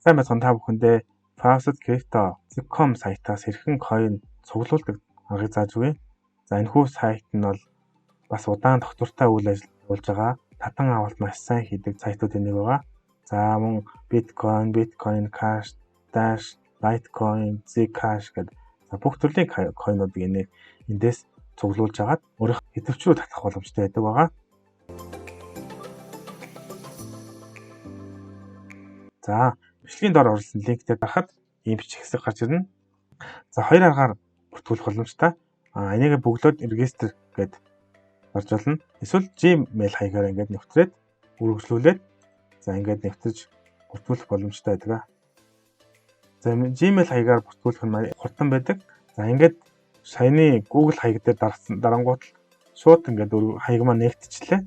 Сайн байцгаана та бүхэндээ Faucet Crypto.com сайтаас хэрхэн coin цуглуулдаг аргыг зааж өгье. За энэхүү сайт нь бол бас удаан тогтвортой үйл ажиллагаа явуулж байгаа. Татан авалт маш сайн хийдэг сайтуудын нэг байгаа. За мөн Bitcoin Cash, Dash, Litecoin, Zcash гэдэг бүх төрлийн coinуудыг эндээс цуглуулж агаад өөрийнх идэвхрүү татах боломжтой байдаг байгаа. За бичлэгийн доор оруулсан линк дээр гарахад ийм бичих хэсэг гарч ирнэ. За хоёр аргаар бүртгүүлэх боломжтой. Энийг бөглөөд register гэд гарч болно. Эсвэл Gmail хаягаар ингээд нэвтрээд үргэлжлүүлээд за ингээд нэвтэж бүртгүүлэх боломжтой байдаг. За Gmail хаягаар бүртгүүлэх нь хурдан байдаг. За ингээд саяны Google хаяг дээр дарангуут шууд ингээд хаяг маань нэгтчихлээ.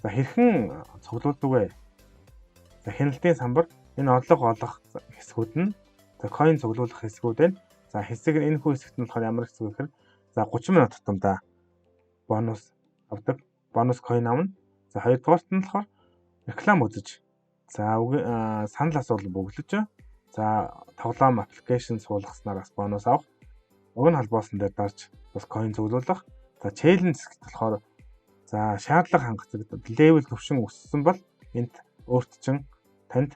За хэрхэн цуглуулдаг вэ? За хяналтын самбар энэ орлого олох хэсгүүд нь за coin цуглуулах хэсгүүд байна. За энэ хүү хэсэгт нь болохоор ямар хэсэг вэ гэхээр за 30 минут тутамдаа бонус авдаг. Бонус coin авна. За хоёрдугаарт нь болохоор реклам үзэж. За санал асуулт бөглөж. За тоглоом аппликейшн суулгаснаар бас бонус авах. Уг нь холбоосон дээр дарж бас coin цуглуулах. За челленж хэсэгт болохоор за шаардлага хангацдаг левел төвшин өссөн бол энд өөрт чинь танд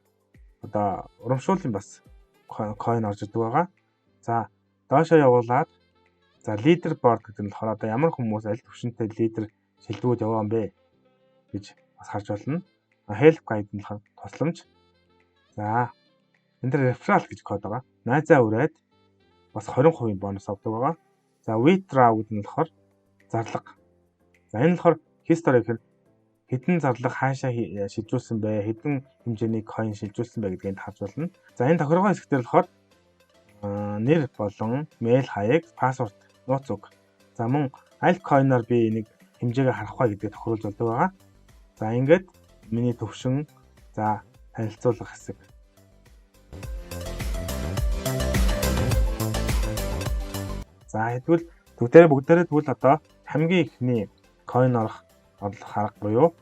одоо урамшуулын бас coin орж идэг байгаа. За доошоо явуулаад за лидер борд гэдэг нь болохоор одоо ямар хүмүүс аль төвшөнтэй лидер шилдэгүүд яваа юм бэ гэж бас харж болно. Help guide нь болохоор тусламж. За энэ дээр referral гэж код байгаа. Найзаа ураад бас 20% бонус авдаг байгаа. За withdraw гэдэг нь болохоор зарлага. За энэ болохоор history гэхээр хэдэн зарлага хаашаа шилжүүлсэн бэ, хэдэн хэмжээний coin шилжүүлсэн бэ гэдгийг харж болно. За энэ тохиргоо хэсэг дээр болохоор нэр болон мэйл хаяг, пассворд, нууц үг. За мөн аль coin-оор би энийг хэмжээгээ харах вэ гэдгийг тохируулж болдог байгаа. За ингээд миний төвшин за танилцуулах хэсэг. За хэдвэл бүгдээрээ тэгвэл одоо хамгийн ихний coin орох арга буюу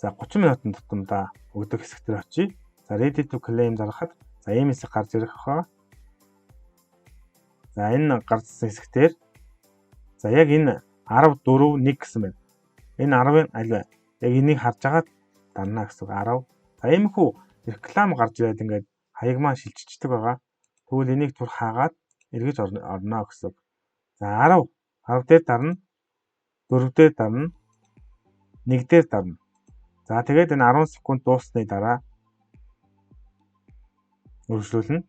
за 30 минутын тутамдаа өгдөг хэсэг дээр очие. За ready to claim зарахад за ийм хэсэг гарч ирэх хаа. За энэ гарсан хэсгээр за яг энэ 14.1 гэсэн байна. Энэ 10-ын аль вэ? Яг энийг харж агаад дарна гэсэн үг 10. За иймэрхүү реклам гарч ирээд ингээд хаяг маань шилжчихдэг байгаа. Тэгвэл энийг түр хаагаад эргэж орно гэсэн үг. За 10 дээр дарна. 4 дээр дарна. 1 дээр дарна. За тэгээд энэ 10 секунд дууссаны дараа үргэлжлүүлнэ.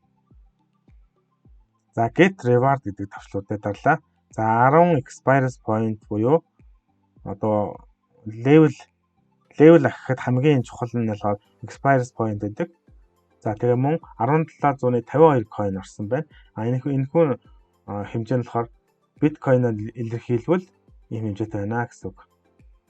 За get reward гэдэг тавчлуудад дарлаа. За 10 expires point буюу одоо level ахихад хамгийн чухал нь болохоор expires point гэдэг. За тэгээ мөн 1752 coin орсон байна. Энэхүү хэмжээ нь болохоор биткойноор илэрхийлвэл ийм хэмжээтэй байна гэсэн үг.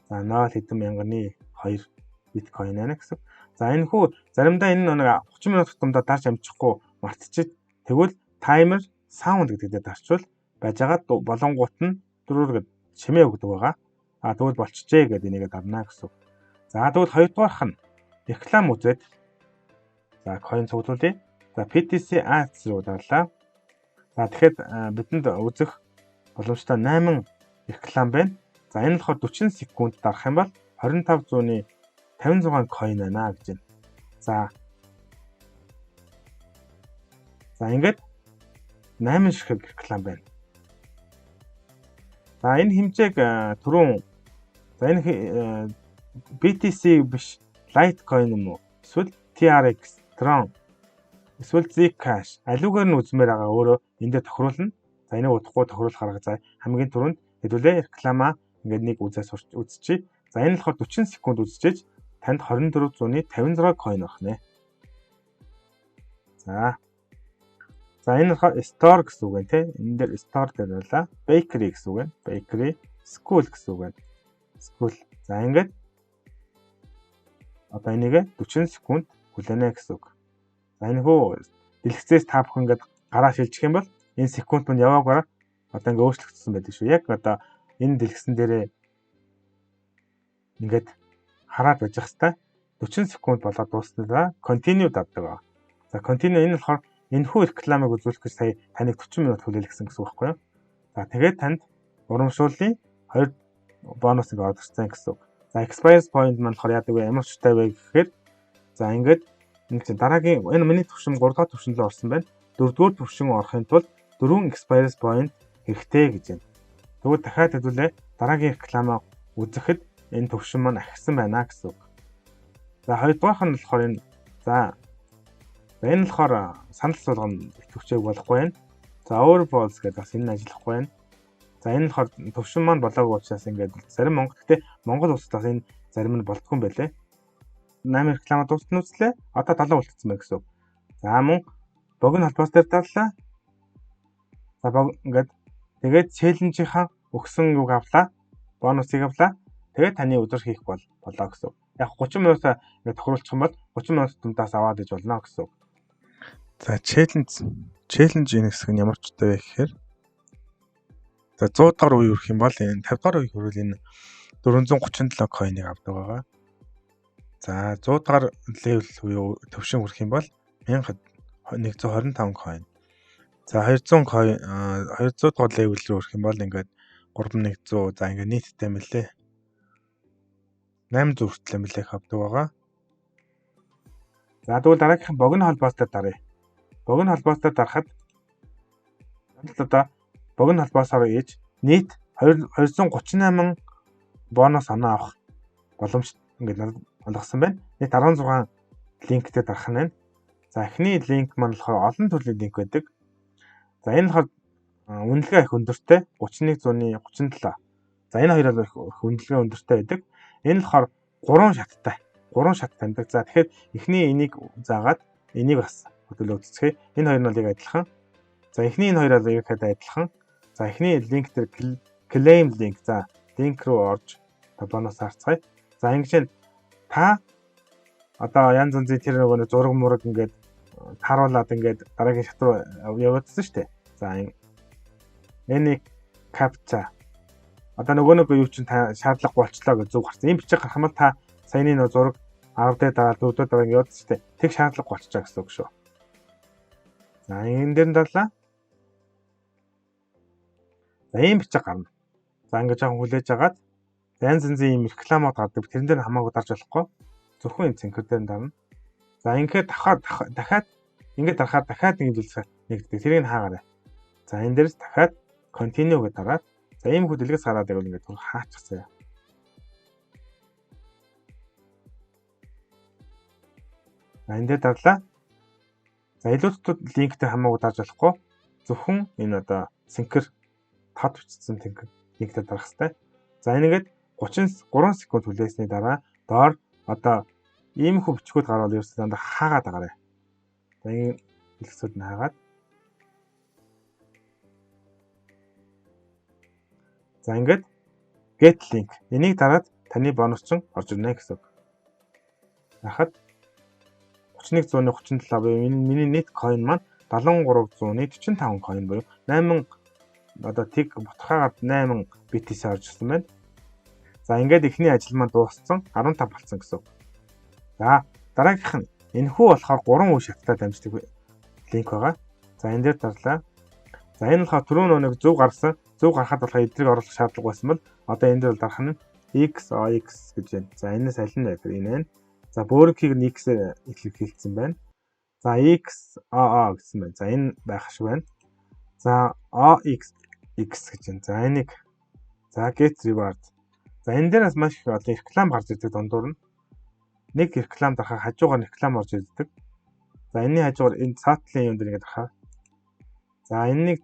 За 0 хэдэн мянганы 2 биткойн байна гэсэн. За энэхүү заримдаа энэ нэг 30 минут тутамдаа дарж амжихгүй мартчих. Тэгвэл таймер саунд гэдэг дээр дарчвал байжгаад болонгууд нь дөрөөр чимээ өгдөг байгаа. Тэгвэл болчихжээ гэдэг энийг дарна гэсэн. За тэгвэл хоёрдугаарх нь реклам үзээд за coin цуглуулъя. За PTC Ads руу дарлаа. За тэгэхэд бидэнд үзэх боломжтой 8 реклам байна. За энэ болохоор 40 секунд дарах юм бол 2500-ны 56 coin байна гэж байна. За ингээд 8 ширхэг реклам байна. За энэ хэмжээг түрүүн за энэ BTC биш Litecoin юм уу? Эсвэл TRX, Tron, эсвэл Zcash аливаар нь үзмээр байгаа өөрөө энэ дээр тохируулна. За энийг удахгүй тохируулах арга за хамгийн түрүүнд хэдүүлээ реклама ингээд нэг үзээс үзчихье. За энэ болохоор 40 секунд үзчихэж танд 2400-ны 56 coin авах нэ. За энэ болохоор store гэсэн үг байна те. Энэ дээр store дээр байлаа. Bakery гэсэн үг байна. Bakery, school гэсэн үг байна. School. За ингээд одоо энийг 40 секунд хүлээнэ гэсэн үг. За энэ хөө дэлгэцээс та бүхэн ингээд гараа шилжих юм бол энэ секунд мань яваагаар одоо ингээд өөрчлөгдсөн байдаг шүү. Яг одоо энэ дэлгэсэн дээрээ ингээд хараад байж хэвээр 40 секунд болоод дууснаа continue давдаг. За continue энэ болохоор энэхүү рекламыг үзүүлэх гэж сая таныг 40 минут хүлээлгэсэн гэсэн үг байхгүй юу? За тэгээд танд урамшууллын 2 бонус ингээ орж ирсэн гэсэн үг. За experience point маань болохоор яадаг вэ? Ямар ч тавь вэ гэхээр за ингээд нэг чи дараагийн энэ миний төвшин 3 дахь төвшин рүү орсон байна. 4-р төвшин орохын тулд 4 experience point хэрэгтэй гэж байна. Тэгвэл дахиад хэдүүлээ дараагийн рекламаа үзэхэд энэ төвшин маань ахисан байна гэсэн үг. За хоёрдугаарх нь болохоор энэ энэ болохоор санал суулгана төвчээг болохгүй байна. За overballs гэдэг бас энэ ажиллахгүй байна. За энэ болохоор төвшин маань болоогүй учраас ингээд зарим Гэхдээ Монгол улсад бас энэ зарим нь болтгүй юм байлээ. 8 реклама дууссан үзлээ. Одоо 70 үлдсэн байна гэсэн үг. За мөн богино холбоос дээр дарлаа. За ингээд тэгээд челленжийнхаа өгсөн юг авлаа. Бонусыг авлаа. Тэгээд таны өдөр хийх болоо гэсэн үг. Яг 30 минут ингээд тохируулчих юм бол 30 минут дундаас аваад иж болно гэсэн үг. За челленж энэ хэсэг нь ямар ч үедээ вэ гэхээр за 100 дахь үе хүрэх юм бол энэ 50 дахь үе хүрвэл энэ 437 coin-ыг авдаг байгаа. За 100 дахь левел буюу төвшин хүрэх юм бол 1125 coin. За 200 coin 200 дахь левел рүү хүрэх юм бол ингээд 3100 за ингээд нийтдээ мэлээ 800 хүртэл мэлээ авдаг байгаа. За тэгвэл дараагийнх нь богино холбоос дээр даръя. Богино холбоос дээр дарахад одоо богино холбоосоор ээж нийт 238 бонус оноо авах боломж ингээд олгосон байна. Нийт 16 линктэй дарах нь байна. За эхний линк маань болохоор олон төрлийн линк байдаг. За энэ болохоор үнэлгээ их өндөртэй 3137. За энэ хоёроо их үнэлгээ өндөртэй байдаг. Энэ болохоор 3 шат таньдаг. За тэгэхээр эхний энийг заагаад энийг бас хөдөлгөөн үзцгээе. Энэ хоёр нь бол яг адилхан. За эхний энэ хоёроо яг адилхан. За эхний линк дээр claim link. За линк руу орж бонус харцгаая. За ингэж та одоо янз янзын тэр нөгөө зураг мураг ингээд тааруулаад ингээд дараагийн шат руу явуулсан шүү дээ. За энэ captcha одоо нөгөө юу чинь та шаардлагагүй болчлоо гэж зүг гарсан. Ийм бичиг гарах юм бол та саяны нөгөө зураг 10 дээр дараа 4 дээр дараа яваад шүү дээ. Тэг шаардлагагүй болчихоо гэсэн үг шүү. За энэ дээр нь дадлаа. За ийм бичиг гарна. За ингээд жоохон хүлээж агаад янз янзын ийм рекламууд гардаг. Тэрэн дээр хамаагүй дарж болохгүй. Зөвхөн энэ цэнхэр дээр дарна. За ингээд дахиад ингээд дарахаар дахиад нэг зүйлсээ нэгддэг. Тэрийг хаагаарай. За энэ дээрс дахиад continue гэдэг дараад за ийм хөдөлгөөс хараад байвал ингээд хаачихсан. За энэ дээр дарлаа. За илүүцүүд линктэй хамаагүй дарж болохгүй. Зөвхөн энэ одоо цэнхэр тод бичсэн цэнхэр линктэй дарах хэрэгтэй. За энийгээд 33 секунд хүлээсний дараа доор одоо ийм хөө бичгүүд гарвал ерөөсөө дандаа хаагаад байгаарай. За энэ хэлсүүд нь хаагаад. За ингээд get link. Энийг дараад таны бонус чинь орж ирнэ гэсэн үг. Яхад 3137 буюу миний нийт coin маань 7345 coin буюу 8 одоо тиг ботхаагаад 8 BTC орж ирсэн байна. За ингээд эхний ажил маань дууссан 15 болсон гэсэн үг. За дараагийнх нь энэхүү болохоор 3 үе шаттай дамждаг линк байгаа. За энэ дээр дарлаа. За энэ болохоор түрүүн нэг зөв гарсан. Зөв гарахад болохоор эдрийг оруулах шаардлага байсан бол одоо энэ дээр дарах нь XOX гэж байна. За энэс аль нь вэ гэхээр энэ байна. За бөөрөнхийг нь X-ээр илэрхийлсэн байна. За XOO гэсэн байна. За энэ байх шиг байна. За OX гэж байна. За энийг за get reward. За энэ дээрээс маш их одоо реклам гарч ирдэг дундуур нь. Нэг реклам дарахаар хажуугаар реклам орж ирдэг. За энэний хажуугаар энэ саатлын юм дээр ингээд дарахаа. За энэнийг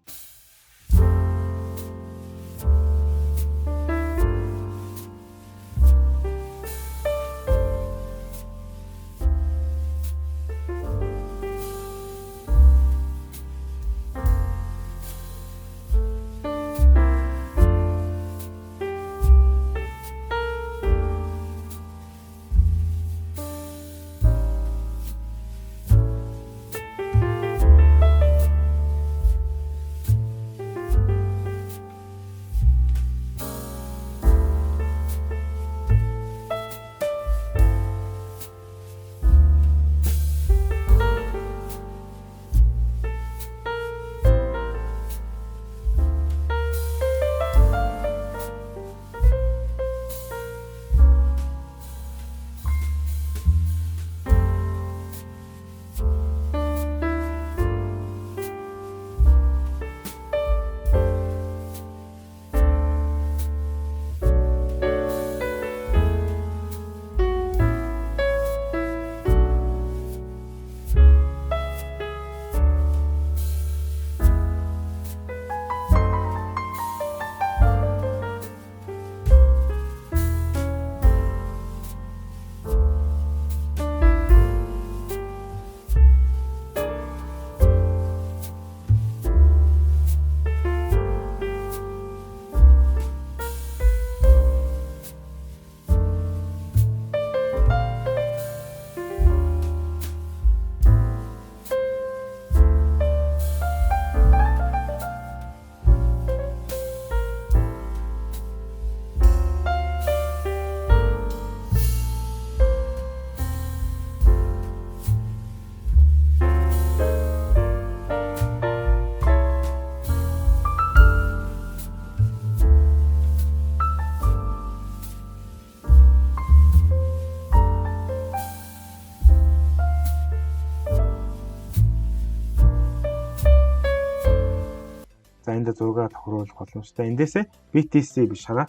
За энд зургаа тохируулах боломжтой. Эндээсээ BTC биш хараа.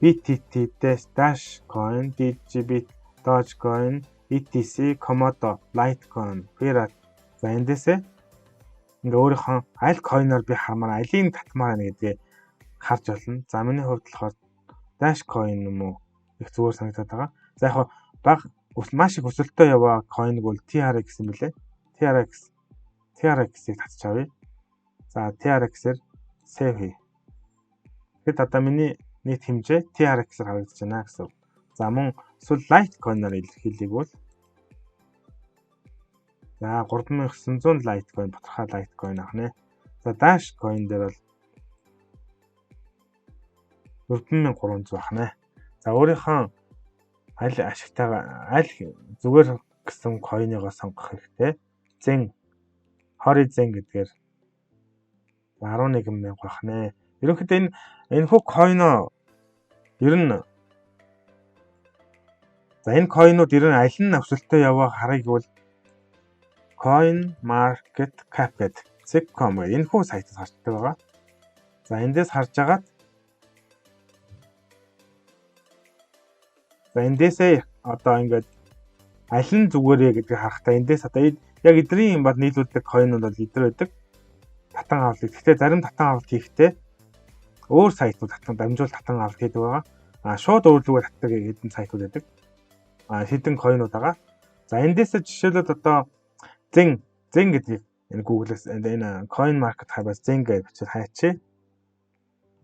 BTT, Dash Coin, DigiBit, Dogecoin, ETC, Komodo, Litecoin, Fiat. За эндээсээ ингээ өөрийнхөө аль coin-оор би хармаар алийг татмаар байна гэдгээ харж болно. За миний хувьд болохоор Dash Coin юм уу? Их зүгээр санагдаад байгаа. За яг баг маш их өсөлтөө яваа coin бол TRX юм билээ. TRX-ийг татчих авъя. За TRX-ээр save хий. Тэгэхэд одоо миний нийт хэмжээ TRX-ээр харагдаж байна гэсэн. За мөн эсвэл Litecoin-оор илэрхийлэх бол за 3900 Litecoin батархай Litecoin авах нэ. За Dash Coin дээр бол 4300 авах нэ. За өөрийнхөө аль ашигтайгаа аль зүгээр гэсэн coin-ыг сонгох хэрэгтэй. Horizon гэдгээр 11000 авах нэ. Ерөнхийдөө энэ хүү coin ер нь за энэ coin-ууд ер нь аль нь өсөлтөө яваа харыг бол Coin Market Cap гэдэг Zecom гэх энэ хүү сайтаас харцдаг байгаа. За эндээс харж агаад за эндээсээ одоо ингээд аль нь зүгээрээ гэдгийг харахтаа эндээс одоо яг эдний бод нийлүүлдэг coin бол эдэр байдаг. Татан авалт. Гэхдээ зарим татан авалт хийхдээ өөр сайтууд дамжуул татан авалт хийдэг байгаа. Шууд өөрлөгөө татдаг хэдэн сайтууд байдаг. Хэдэн coin-ууд байгаа. За эндээсээ жишээлбэл одоо Zen гэдгийг энэ Google-ээс энэ Coin Market Cap-аас Zen гэж бичиж хайчээ.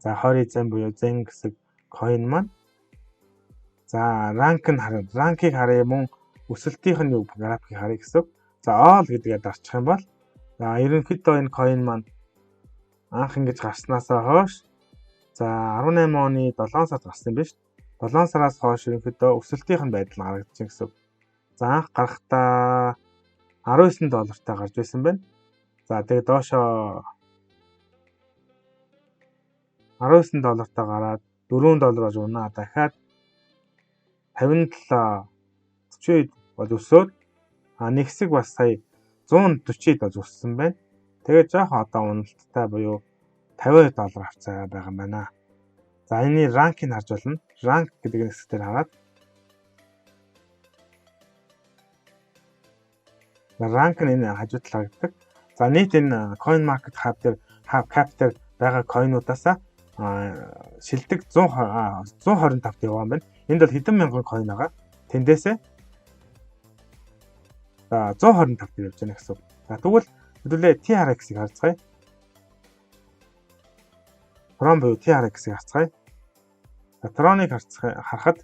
За Horizon буюу Zen гэсэн coin маань. За rank-ыг харъя мөн өсөлтийнх нь графикийг харъя гэсэн. За all гэдгээд дарчих юм бол за ерөнхийдөө энэ coin маань анх ингэж гарснаасаа хойш за 18 оны 7 сард гарсан юм биш. 7 сараас хойш ерөнхийдөө өсөлтийнх нь байдал харагдаж байна гэсэн. За анх гарахдаа $19 гарч байсан байна. За тэгээд доошоо $19 гараад $4 унаа дахиад 57 40 бол өсөөд нэг хэсэг бас сая 140-д өссөн байна. Тэгээд жоохон одоо уналттай буюу $50 авцаа байгаа юм байна. За энэ ранкийг харж болно. Ранк гэдэг хэсгээр хараад ранк нь энэ хажууд талд харагддаг. За нийт энэ Coin Market Cap дээр байгаа coin-уудаас шилдэг 125-т яваа юм байна. Энд бол хэдэн мянган coin байгаа. Тэндээсээ за 125-т явж байна гэсэн. За тэгвэл хэдүүлээ TRX-ийг харцгаая. Tron буюу TRX-ийг харцгаая. За Tron-ыг харахад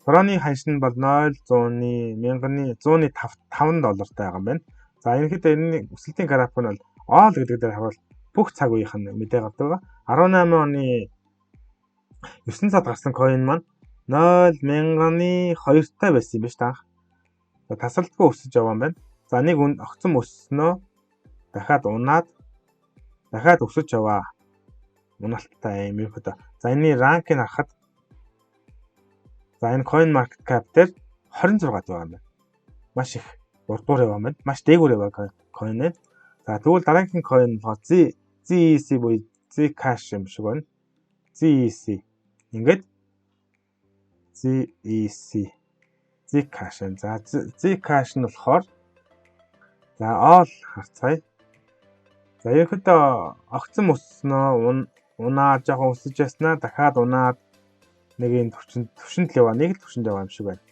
Tron-ы ханш нь бол 0.100-ны $5 байгаа юм байна. За ерөнхийдөө энэ өсөлтийн график нь бол all гэдэг дээр харуул бүх цаг үеийнх нь мэдээ гардаг. 18 оны 9 сард гарсан coin маань 0.2-тай байсан юм биш та. За тасралтгүй өсөж яваа юм байна. За нэг огцом өссөнөө дахиад унаад дахиад өсөж яваа. Уналттай юм ерөнхийдөө. За энэ ранкийг харахад за энэ Coin Market Cap дээр 26 байгаа юм байна. Маш их урдуур яваа юм байна. Маш дээгүүр яваа coin ээ. За тэгвэл дараагийн coin ZEC буюу Zcash юм шиг байна. ZEC. Ингээд ZEC. Zcash. За Zcash нь болохоор за all харцгаая. За ерөнхийдөө огцом өснөө унаа жоохон өсөж яснаа дахиад унаад нэг юм төвшөнд л яваа, нэг л төвшөнд яваа юм шиг байна.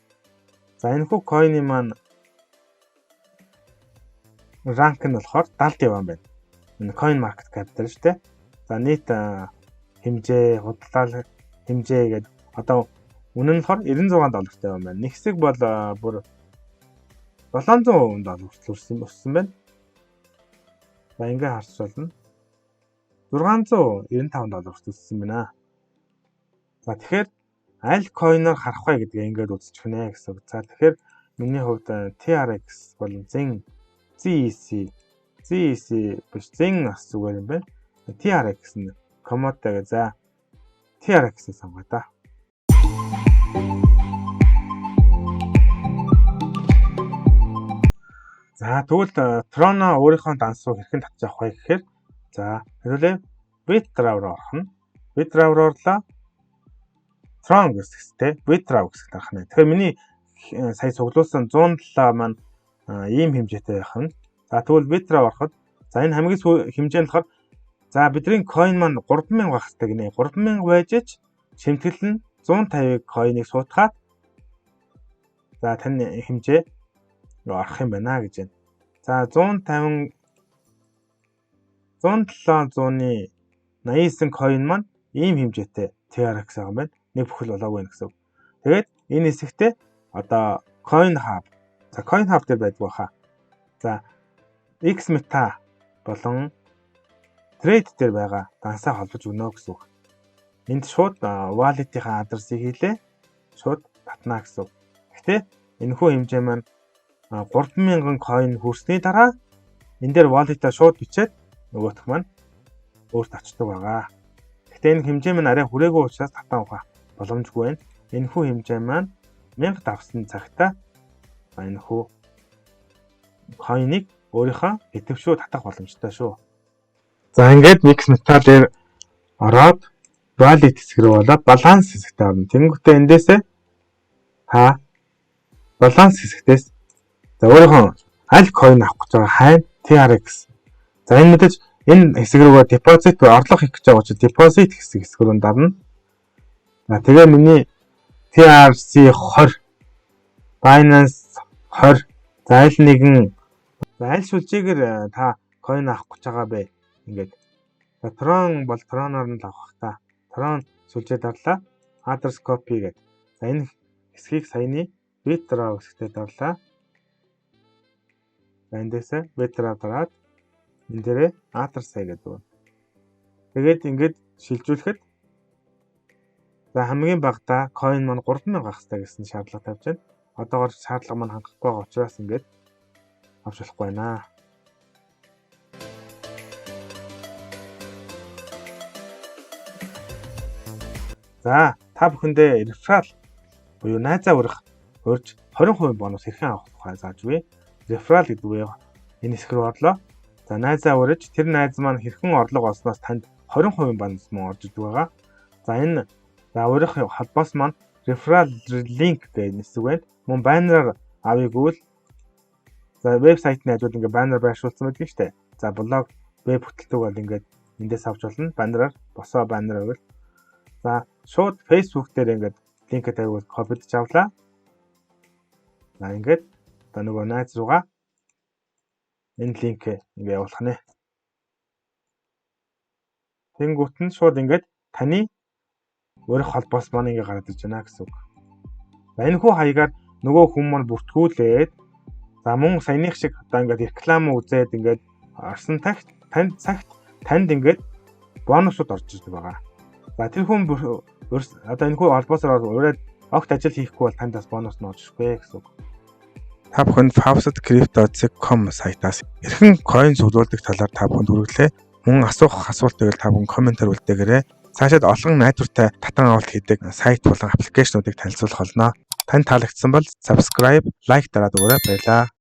За энэ хүү coin-ийн маань ранк нь болохоор 70 яваа юм байна. Энэ Coin Market Cap дээр шүү дээ. За нийт хэмжээ, худалдаа хэмжээ гэдэг одоо үнэ нь болохоор $96 яваа юм байна. Нэг хэсэг бол бүр $700 хүртэл өссөн байна. За ингээ харж болно. $695 хүртэл өссөн байна. За тэгэхээр аль coin-оор харах вэ гэдгээ ингээд үзчих нэ гэсэн. За тэгэхээр миний хувьд TRX болон ZEC биш Zen бас зүгээр юм байна. TRX нь Komodo гэж за TRX-ийг сонгоо та. За тэгвэл Tron өөрийнхөө дансуу хэрхэн татчих авах вэ гэхээр За хэвлээ Bitraw руу орох нь. Bitraw руу орлоо. Tron гэсэгтэй Bitraw гэсэгт арах нь. Тэгэхээр миний сая цуглуулсан 107 маань ийм хэмжээтэй байх нь. За тэгвэл Bitraw ороход за энэ хамгийн хэмжээ нь болохоор за бидний coin маань 3000 байх хэрэгтэй гинэ. 3000 байж ч шимтгэл нь 150 coin-ыг суутгаад за таны хэмжээ орох юм байна гэж байна. За 150 107 189 coin маань ийм хэмжээтэй TRX байгаа юм байна. Нэг бүхэл болоогүй гэсэн үг. Тэгээд энэ хэсэгтээ одоо coin hub. За coin hub дээр байдаг баха. За Xmeta болон trade дээр байгаа дансаа холбож өгнө гэсэн үг. Энд шууд wallet-ийн адресыг хийлээ. Шууд татна гэсэн үг. Гэхдээ энэхүү хэмжээ маань 3000 coin хүрсний дараа энэ дээр wallet-а шууд бичээд нөгөөх маань өөрт очдог байгаа. Гэхдээ энэ хэмжээ маань арай хүрээгүй учраас татан ухаа боломжгүй байна. Энэхүү хэмжээ маань 1000 давсан цагтаа энэхүү coin-ыг өөрийнхөө идэвхшүү татах боломжтой шүү. За ингээд Xmeta дээр ороод wallet хэсэг рүү болоод balance хэсэгтээ орно. Тэнгүүтээ эндээсээ та balance хэсэгтээс за өөрийнхөө аль coin авах гэж байгаа хайн TRX. За энэ мэдээж энэ хэсэг рүүгээ deposit орлого хийх гэж байгаа учраас deposit хэсэг рүү дарна. За тэгээ миний TRC 20 Binance 20 за аль нэгэн аль сүлжээгээр та coin авах гэж байгаа бэ? Ингээд Tron бол Tron-оор нь л авах та. Tron сүлжээ дарлаа. Address copy гэдэг. За энэ хэсгийг саяны Bitraw хэсэгтээ дарлаа. За эндээсээ Bitraw дараад энэ дээрээ address гэдэг байна. Тэгээд ингээд шилжүүлэхэд за хамгийн багадаа coin маань 3000 авах хэрэгтэй гэсэн шаардлага тавьж байна. Одоогоор шаардлага маань хангахгүй байгаа учраас ингээд авч болохгүй байна. За та бүхэндээ referral буюу найзаа урьж 20% бонус хэрхэн авах тухай зааж өгье. Referral гэдэг үе энэ хэсэг рүү орлоо. За найзаа урьж тэр найз маань хэрхэн орлого олсноос танд 20% бонус мөн орж идэг байгаа. За энэ урих холбоос маань referral link гэдэг нэсэг байна. Мөн баннераар авъяггүй л за вебсайтны хажууд ингээ баннер байршуулсан байдаг шүү дээ. За блог веб хөтөлбөр бол ингээд эндээс авч болно. Баннераар босоо баннер өгөл. За шууд Facebook дээр ингээд линкээ тавьвал копидж авлаа. За ингээд одоо нөгөө найз руугаа энэ линкээ ингээ явуулах нэ. Тэнгүүт нь шууд ингээд таны өөрөх холбоос маань ингээ гараад ирж байна гэсэн үг. За энэ хүү хаягаар нөгөө хүн маань бүртгүүлээд за мөн саяных шиг одоо ингээд реклам үзээд ингээд орсон тагт танд ингээд бонусууд орж ирдэг байгаа. За тэр хүн одоо энэ хүү холбоосоор ураад огт ажил хийхгүй бол тандаас бонус нь орж ирэхгүй гэсэн үг. Та бүхэнд faucetcrypto.com сайтаас эрхэм coin цуглуулдаг талаар та бүхэнд хүргэлээ. Мөн асуух асуултыг та бүхэн комментээр үлдээгээрэй. Цаашид олон найдвартай татан авалт хийдэг сайт болон аппликейшнуудыг танилцуулах болно. Танд таалагдсан бол subscribe, like дараад өгөөрэй. Баярлалаа.